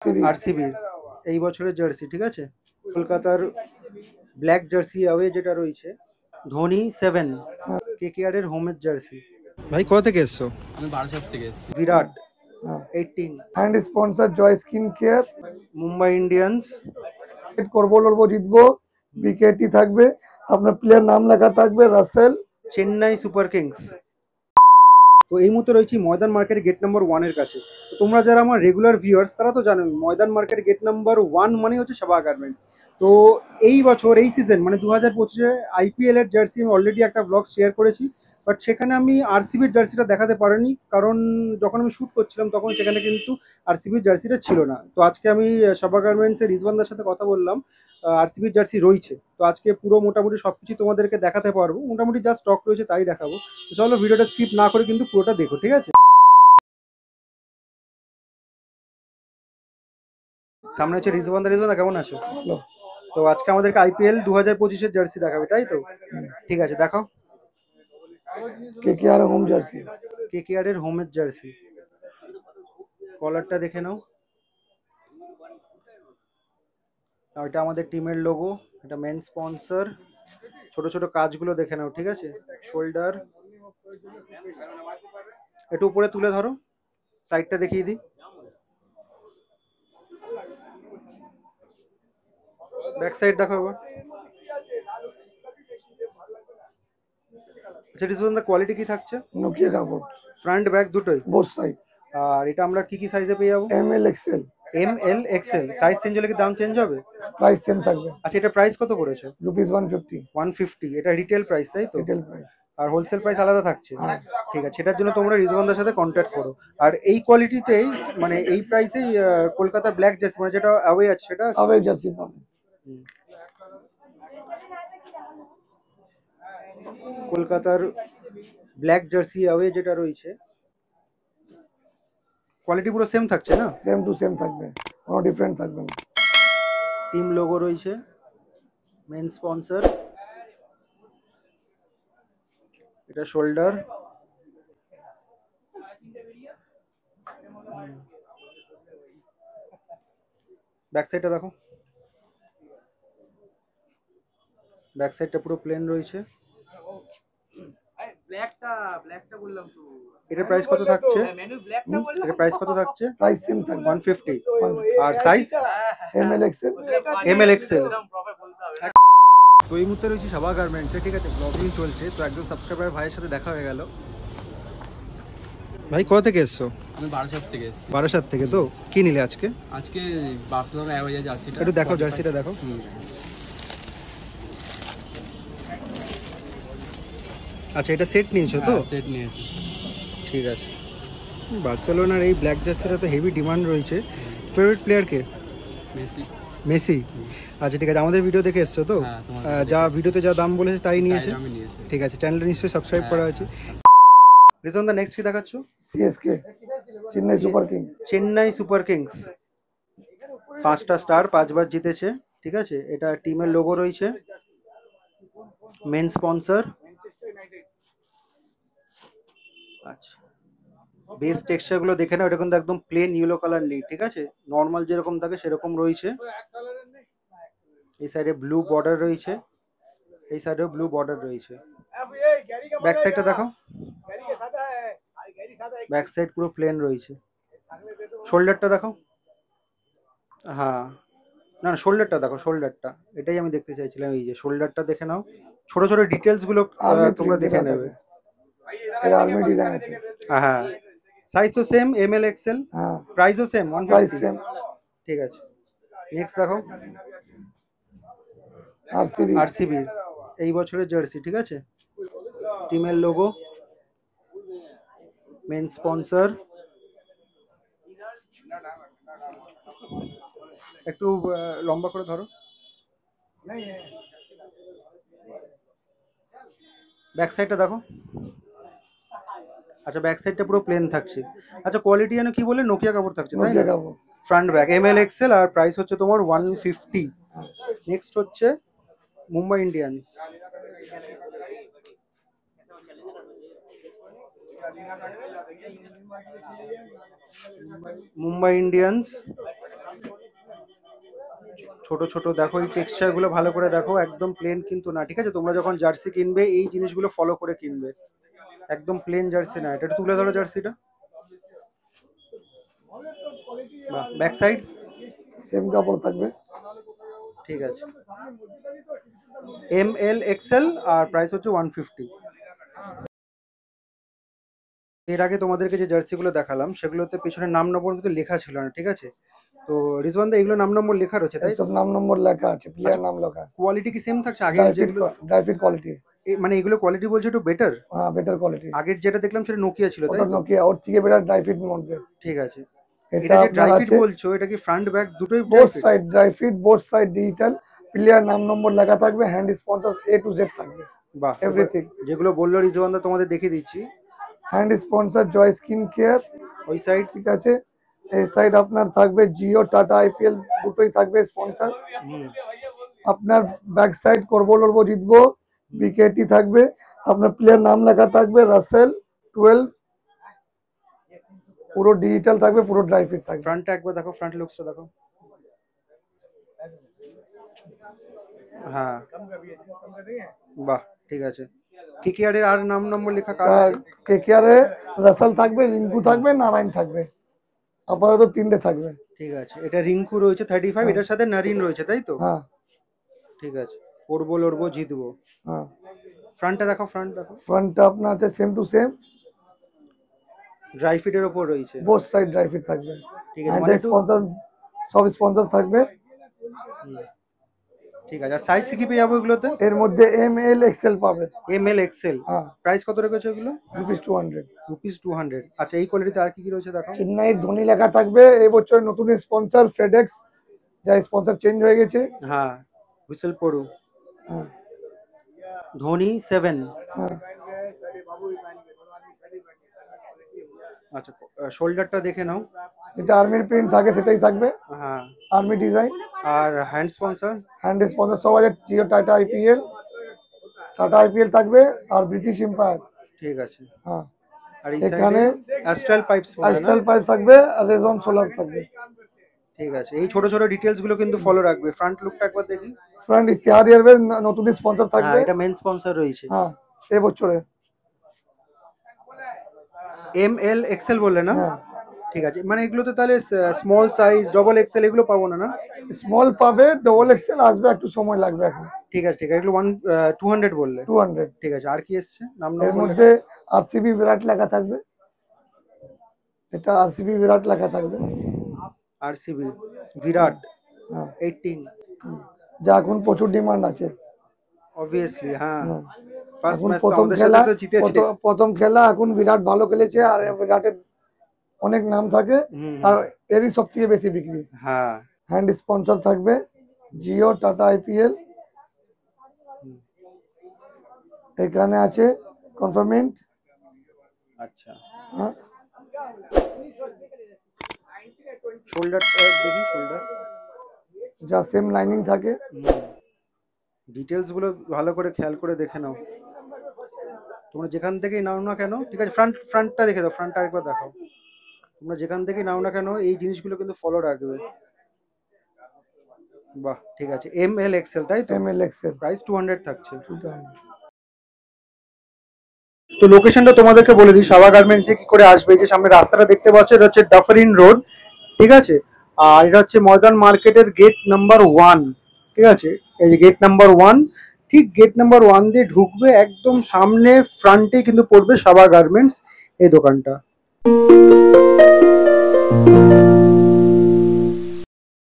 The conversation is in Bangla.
আরসিবির এই বছরের জার্সি, ঠিক আছে। কলকাতার ব্ল্যাক জার্সি অ্যাওয়ে যেটা রয়েছে, ধোনি 7, কেকেআর এর হোমের জার্সি। ভাই কোথা থেকে এসছো? আমি বারাসাত থেকে এসেছি। Virat 18 and sponsor Joy skin care. Mumbai Indians. করবো লড়বো জিতবো, বিকেটি থাকবে, আপনার প্লেয়ার নাম লেখা থাকবে রাসেল। Chennai super Kings. তো এই মুহূর্তে রয়েছি ময়দান মার্কেট গেট নাম্বার 1 এর কাছে। তো তোমরা যারা আমার রেগুলার ভিউয়ার্স তারা তো জানোই ময়দান মার্কেট গেট নাম্বার 1 মানে হচ্ছে সাবা গার্মেন্টস। তো এই বছর এই সিজন মানে 2025-এ আইপিএল এর জার্সি আমি অলরেডি একটা ব্লগ শেয়ার করেছি, বাট সেখানে আমি আরসিবির জার্সিটা দেখাতে পারিনি, কারণ যখন আমি শ্যুট করছিলাম তখন সেখানে কিন্তু আরসিবির জার্সিটা ছিল না। তো আজকে আমি সাবা গার্মেন্টসের রিজওয়ানদার সাথে কথা বললাম, আরসিবির জার্সি রয়েছে। তো আজকে পুরো মোটামুটি সবকিছু তোমাদেরকে দেখাতে পারবো, মোটামুটি যা স্টক রয়েছে তাই দেখাবো। তো চলো ভিডিওটা স্কিপ না করে কিন্তু পুরোটা দেখো, ঠিক আছে। সামনে হচ্ছে রিজওয়ানদা। রিজওয়ানদা কেমন আছো? ভালো। তো আজকে আমাদেরকে আইপিএল 2025-এর জার্সি দেখাবে, তাই তো? ঠিক আছে, দেখাও। KKR home jersey. কেকেআর এর হোমের জার্সি। কলারটা দেখে নাও। আর এটা আমাদের টিমের লোগো, এটা মেন স্পন্সর। ছোট ছোট কাজগুলো দেখে নাও, ঠিক আছে। শোল্ডার একটু উপরে তুলে ধরো, সাইডটা দেখিয়ে দিই। ব্যাক সাইড দেখো এবার। আচ্ছা রিজওয়ানদা, কোয়ালিটি কি থাকছে? নোকিয়া কাপড়, ফ্রন্ট ব্যাক দুটোই? Both side. আর এটা আমরা কি কি সাইজে পেয়ে যাবো? M L XL. ML XL size change হলে কি দাম চেঞ্জ হবে? প্রাইস সেম থাকবে। আচ্ছা এটা প্রাইস কত করেছে? রুপিস 150 150। এটা রিটেল প্রাইস, তাই তো? Retail price. আর হোলসেল প্রাইস আলাদা থাকছে? হ্যাঁ। ঠিক আছে, সেটার জন্য তোমরা রিজওয়ানদার সাথে কন্ট্যাক্ট করো। আর এই কোয়ালিটিতেই মানে এই প্রাইসেই কলকাতা ব্ল্যাক জার্সি মানে যেটা অ্যাওয়ে আছে সেটা আছে? আওয়ে জার্সি পাবে। হুম। কলকাতার ব্ল্যাক জার্সি অ্যাওয়ে যেটা রয়েছে, কোয়ালিটি পুরো সেম থাকছে না? সেম টু সেম থাকবে, কোনো ডিফারেন্ট থাকবে না। টিম লোগো রয়েছে, মেন স্পন্সর। এটা শোল্ডার। ব্যাক সাইডটা দেখো। ব্যাক সাইডটা পুরো প্লেন রয়েছে। এটার প্রাইস কত থাকছে? এটার প্রাইস কত থাকছে? প্রাইস সেম থাকবে 150। আর size? M L XL. ML XL। তো এই মুহূর্তে রয়েছে সাবা গার্মেন্টসে, ঠিক আছে। ব্লগিং চলছে, তো একজন সাবস্ক্রাইবার ভাইয়ের সাথে দেখা হয়ে গেল। ভাই কোথা থেকে এসছো? আমি বারাসাত থেকে এসেছি। বারাসাত থেকে। তো কি নিলে আজকে? আজকে বার্সেলোনা অ্যাওয়ে জার্সিটা একটু দেখো, জার্সিটা দেখো। আচ্ছা এটা সেট নিয়েছো তো? সেট নিয়েছি। ঠিক আছে। বার্সেলোনার এই ব্ল্যাক জার্সিটা তো হেভি ডিমান্ড রয়েছে। ফেভারিট প্লেয়ার কে? মেসি। মেসি। আচ্ছা ঠিক আছে, আমাদের ভিডিও দেখে এসছো তো? হ্যাঁ, যা ভিডিওতে যা দাম বলেছে তাই নিয়েছে? আমি নিয়েছি। ঠিক আছে, চ্যানেলটা নিশ্চয়ই সাবস্ক্রাইব করা আছে। রিজওয়ানদা নেক্সট কি দেখাচ্ছ? CSK, Chennai super king. Chennai super kings. 5টা স্টার, 5বার জিতেছে, ঠিক আছে। এটা টিমের লোগো রয়েছে, মেন স্পন্সর। আচ্ছা বেস টেক্সচার গুলো দেখে নাও, এটা কিন্তু একদম প্লেন ইয়েলো কালার নেই, ঠিক আছে। নর্মাল যেরকম থাকে সেরকম রয়েছে। এই সাইডে ব্লু বর্ডার রয়েছে, এই সাইডেও ব্লু বর্ডার রয়েছে। ব্যাক সাইডটা দেখো। ব্যাক সাইড পুরো প্লেন রয়েছে। শোল্ডারটা দেখো। হ্যাঁ না না, শোল্ডারটা দেখো, শোল্ডারটা এটাই আমি দেখতে চাইছিলাম। এই যে শোল্ডারটা দেখে নাও, ছোট ছোট ডিটেলস গুলো তোমরা দেখে নেবে। এর আর্মি ডিজাইন আছে। হ্যাঁ সাইজ তো সেম, ML XL। হ্যাঁ, প্রাইসও সেম প্রাইস 150। সেম। ঠিক আছে, নেক্সট দেখো। আরসিবি। আরসিবির এই বছরের জার্সি, ঠিক আছে। টিমের লোগো, মেন স্পন্সর। একটু লম্বা করে ধরো। ব্যাক সাইডটা দেখো। আচ্ছা ব্যাক সাইডটা পুরো প্লেন থাকছে। আচ্ছা কোয়ালিটি যেন কি বলে, নোকিয়া কাপড় থাকছে, তাই নোকিয়া না? কাপড়। Front back ML XL। আর প্রাইস হচ্ছে তোমার 150। নেক্সট হচ্ছে মুম্বাই ইন্ডিয়ান্স। মুম্বাই ইন্ডিয়ান্স ছোট ছোট দেখো, এই টেক্সচার গুলো ভালো করে দেখো, একদম প্লেন কিন্তু না, ঠিক আছে? তোমরা যখন জার্সি কিনবে এই জিনিসগুলো ফলো করে কিনবে, একদম প্লেন জার্সি না। এটা একটু তুলে ধরো জার্সিটা। বাহ, ব্যাক সাইড সেম কাপড় থাকবে। ঠিক আছে, ML XL, আর প্রাইস হচ্ছে 150। এর আগে তোমাদেরকে যে জার্সিগুলো দেখালাম সেগুলোতে পিছনে নাম নম্বর কিন্তু লেখা ছিল না, ঠিক আছে? তো রিজওয়ান দা, এগুলো নাম নম্বর লেখা রয়েছে তাই তো? এইসব নাম নম্বর লেখা আছে, প্লেয়ার নাম লেখা। কোয়ালিটি কি সেম থাকছে আগে ড্রাই ফিট, যেগুলো? Dry fit quality. মানে এগুলো কোয়ালিটি বলছে একটু বেটার? হ্যাঁ, বেটার কোয়ালিটি। আগের যেটা দেখলাম সেটা নোকিয়া ছিল তাই ওটা তো? নোকিয়া, ওর থেকে বেটার ড্রাই ফিট মধ্যে। ঠিক আছে। এটা এটা যে আপনার ড্রাই ফিট আছে বলছো, এটা কি ফ্রন্ট ব্যাক দুটোই dry both fit? Side dry fit, both side digital, player নাম নম্বর লেখা থাকবে, hand sponsor A to Z থাকবে, বাহ, এভরিথিং। যেগুলো বললো রিজওয়ান দা তোমাদের দেখিয়ে দিচ্ছি। Hand sponsor Joy skin care, ওই সাইড ঠিক আছে। এই সাইড আপনার থাকবে জিও, টাটা, IPL দুটোই থাকবে স্পন্সর। আপনার ব্যাক সাইড করবো লড়বো জিতবো, বিকেটি থাকবে, আপনার প্লেয়ার নাম লেখা থাকবে, রাসেল 12, পুরো ডিজিটাল থাকবে, পুরো ড্রাই ফিট থাকবে। ফ্রন্টটা একবার দেখো, ফ্রন্ট লুকসটা দেখো। হ্যাঁ, বাহ, ঠিক আছে। কেকেআর আর নাম নম্বর লেখা কার আছে? কেকেআরে রাসেল থাকবে, রিঙ্কু থাকবে, নারায়ণ থাকবে, আপাতত তিনটে থাকবে। ঠিক আছে, এটা রিঙ্কু রয়েছে 35, এটার সাথে নারিন রয়েছে তাই তো? হ্যাঁ ঠিক আছে, করবো লড়বো জিতবো। হ্যাঁ। ফ্রন্টটা দেখো, ফ্রন্ট দেখো। ফ্রন্টটা আপনার আছে সেম টু সেম, ড্রাই ফিটের ওপর রয়েছে। বোথ সাইড ড্রাই ফিট থাকবে। ঠিক আছে, মানে স্পন্সর, সব স্পন্সর থাকবে। ঠিক আছে, আর সাইজ কি পেয়ে যাবো এগুলোতে? এর মধ্যে ML XL পাবে। ML XL, হ্যাঁ। প্রাইস কত রেখেছো এগুলো? ₹200। ₹200। আচ্ছা, এই কোয়ালিটিতে আর কি কি রয়েছে দেখো। চেন্নাইয়ের ধোনি লেখা থাকবে, এই বছর নতুন স্পন্সর ফেডেক্স, যা স্পন্সর চেঞ্জ হয়ে গেছে। হ্যাঁ, হুইসেল পড়ু, হ্যাঁ ধোনি 7। হ্যাঁ। আচ্ছা, শোল্ডারটা দেখে নাও। এটা আর্মির প্রিন্ট থাকে, সেটাই থাকবে, হ্যাঁ। Army design. আর হ্যান্ড স্পন্সর? হ্যান্ড স্পন্সর সব আছে, জিও, টাটা, IPL, টাটা IPL থাকবে, আর ব্রিটিশ এম্পায়ার। ঠিক আছে। হ্যাঁ। আর এই এখানে সাইডে অ্যাস্ট্রাল পাইপস বলে না? অ্যাস্ট্রাল পাইপ থাকবে, আর রেজন সোলার থাকবে। ঠিক আছে, এই ছোট ছোট ডিটেইলস গুলো কিন্তু ফলো রাখবে। ফ্রন্ট লুকটা একবার দেখি। ফ্রন্ট ইতিহাদ এয়ারওয়েজ নতুন স্পন্সর হ্যাঁ, থাকবে। এটা মেন স্পন্সর রয়েছে। হ্যাঁ, এই বছরে। ML XL বললে না? হ্যাঁ, ঠিক আছে, মানে এগুলোতে তাহলে স্মল সাইজ, ডবল XL এগুলো পাবো না? না, স্মল পাবে, ডবল এক্সেল আসবে, একটু সময় লাগবে এখন। ঠিক আছে, ঠিক আছে, এগুলো 200 বললে। 200। ঠিক আছে, আর কি এসছে নাম এর নম্বর? মধ্যে RCB বিরাট লেখা থাকবে, এটা RCB বিরাট লেখা থাকবে। RCB বিরাট হ্যাঁ, 18, যা এখন প্রচুর ডিমান্ড আছে। অবভিয়াসলি। হ্যাঁ, হ্যাঁ, ফার্স্ট এখন ম্যাচ তো প্রথম আমাদের খেলা, সাথে তো জিতেছে। প্রথম খেলা, এখন বিরাট ভালো খেলেছে, আর বিরাটের অনেক নাম থাকে, আর এরই সব থেকে বেশি বিক্রি। হ্যাঁ। হ্যান্ড স্পন্সর থাকবে জিও, টাটা, IPL। এখানে আছে কনফার্মেন্ট। আচ্ছা, হ্যাঁ, শোল্ডার দেখি, শোল্ডার যা সেম লাইনিং থাকে। ডিটেলস গুলো ভালো করে খেয়াল করে দেখে নাও তোমরা যেখান থেকেই নাও না কেন। ঠিক আছে, ফ্রন্টটা দেখে দাও, ফ্রন্টটা আরেকবার দেখাও। তোমরা যেখান থেকেই নাও না কেন এই জিনিসগুলো কিন্তু ফলো রাখবে। বাহ, ঠিক আছে, ML XL তাই তো? ML XL প্রাইস 200 থাকছে। 2000। তো লোকেশনটা তোমাদেরকে বলে দিই, সাবা গার্মেন্টসে কি করে আসবে। এই যে সামনে রাস্তাটা দেখতে পাচ্ছ, এটা হচ্ছে ডাফারিন রোড, ঠিক আছে? আর এটা হচ্ছে ময়দান মার্কেটের গেট নাম্বার 1, ঠিক আছে? এই যে গেট নাম্বার 1, ঠিক গেট নাম্বার 1 দিয়ে ঢুকবে, একদম সামনে ফ্রন্টে কিন্তু পড়বে সাবা গার্মেন্টস এই দোকানটা।